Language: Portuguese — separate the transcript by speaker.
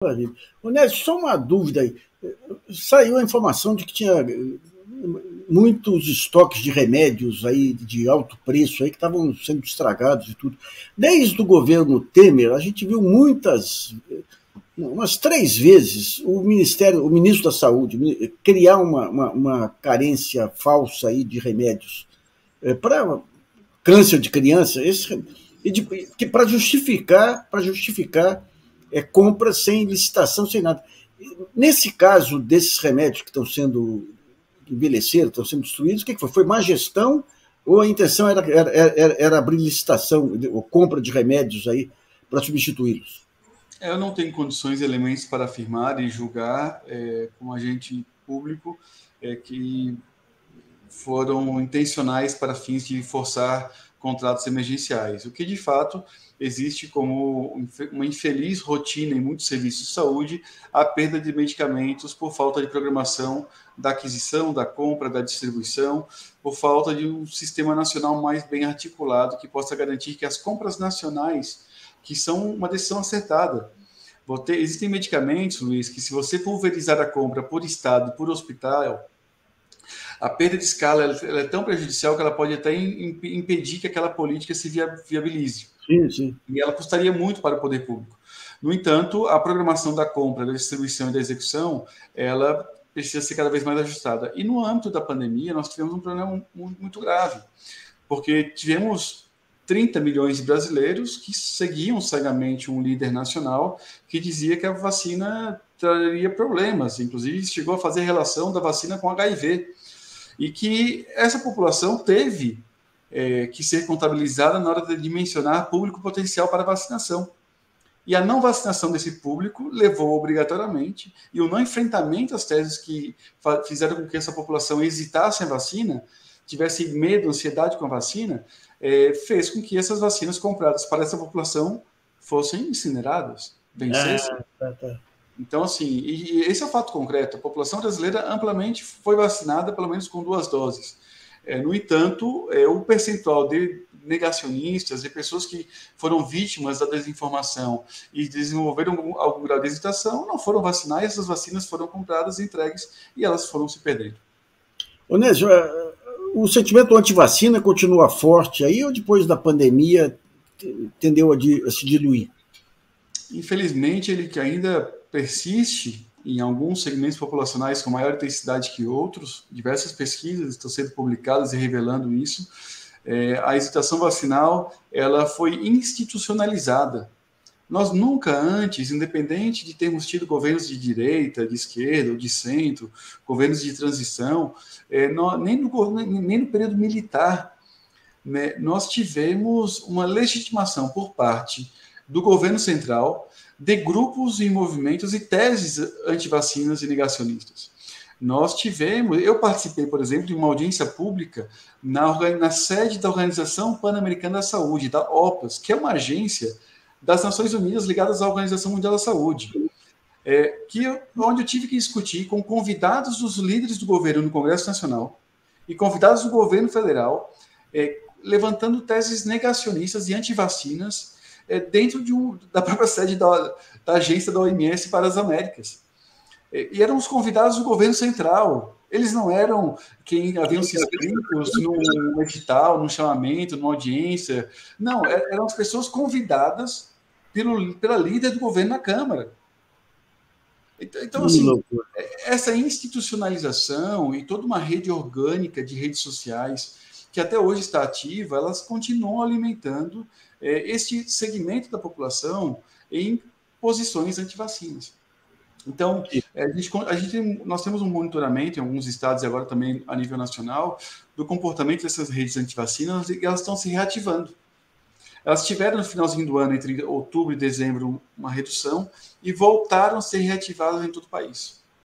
Speaker 1: Maravilha. Ô, Nédio, só uma dúvida aí. Saiu a informação de que tinha muitos estoques de remédios aí de alto preço aí que estavam sendo estragados e tudo. Desde o governo Temer, a gente viu umas 3 vezes, o ministro da Saúde criar uma carência falsa aí de remédios para câncer de criança, para justificar compra sem licitação, sem nada. Nesse caso desses remédios que estão sendo envelheceram, estão sendo destruídos, o que foi? Foi má gestão ou a intenção era abrir licitação ou compra de remédios aí para substituí-los?
Speaker 2: Eu não tenho condições e elementos para afirmar e julgar como agente público que foram intencionais para fins de forçar contratos emergenciais. O que, de fato, existe como uma infeliz rotina em muitos serviços de saúde, a perda de medicamentos por falta de programação da aquisição, da compra, da distribuição, por falta de um sistema nacional mais bem articulado que possa garantir que as compras nacionais, que são uma decisão acertada. Existem medicamentos, Luiz, que se você pulverizar a compra por estado, por hospital, a perda de escala ela é tão prejudicial que ela pode até impedir que aquela política se viabilize.
Speaker 1: Sim, sim.
Speaker 2: E ela custaria muito para o poder público. No entanto, a programação da compra, da distribuição e da execução, ela precisa ser cada vez mais ajustada. E no âmbito da pandemia, nós tivemos um problema muito grave, porque tivemos 30 milhões de brasileiros que seguiam cegamente um líder nacional que dizia que a vacina traria problemas, inclusive chegou a fazer relação da vacina com HIV, e que essa população teve que ser contabilizada na hora de dimensionar público potencial para vacinação. E a não vacinação desse público levou obrigatoriamente, e o não enfrentamento às teses que fizeram com que essa população hesitasse em vacina, tivesse medo, ansiedade com a vacina, fez com que essas vacinas compradas para essa população fossem incineradas, vencessem.
Speaker 1: Tá.
Speaker 2: Então, assim, e esse é o fato concreto. A população brasileira amplamente foi vacinada, pelo menos com 2 doses. No entanto, o percentual de negacionistas e pessoas que foram vítimas da desinformação e desenvolveram algum grau de hesitação não foram vacinar, e essas vacinas foram compradas, entregues, e elas foram se perdendo.
Speaker 1: Onésio, o sentimento anti-vacina continua forte aí ou depois da pandemia tendeu a se diluir?
Speaker 2: Infelizmente, ele que ainda persiste em alguns segmentos populacionais com maior intensidade que outros. Diversas pesquisas estão sendo publicadas e revelando isso. A hesitação vacinal ela foi institucionalizada. Nós nunca antes, independente de termos tido governos de direita, de esquerda ou de centro, governos de transição, nem no período militar, né, nós tivemos uma legitimação por parte do governo central de grupos e movimentos e teses antivacinas e negacionistas. Eu participei, por exemplo, de uma audiência pública na sede da Organização Pan-Americana da Saúde, da OPAS, que é uma agência das Nações Unidas ligadas à Organização Mundial da Saúde, onde eu tive que discutir com convidados dos líderes do governo no Congresso Nacional e convidados do governo federal, levantando teses negacionistas e antivacinas dentro da própria sede da agência da OMS para as Américas. E eram os convidados do governo central. Eles não eram quem haviam se inscritos num edital, num chamamento, numa audiência. Não, eram as pessoas convidadas pela líder do governo na Câmara. Então, assim, essa institucionalização e toda uma rede orgânica de redes sociais que até hoje está ativa, elas continuam alimentando este segmento da população em posições antivacinas. Então, nós temos um monitoramento em alguns estados e agora também a nível nacional do comportamento dessas redes antivacinas e elas estão se reativando. Elas tiveram no finalzinho do ano, entre outubro e dezembro, uma redução e voltaram a ser reativadas em todo o país.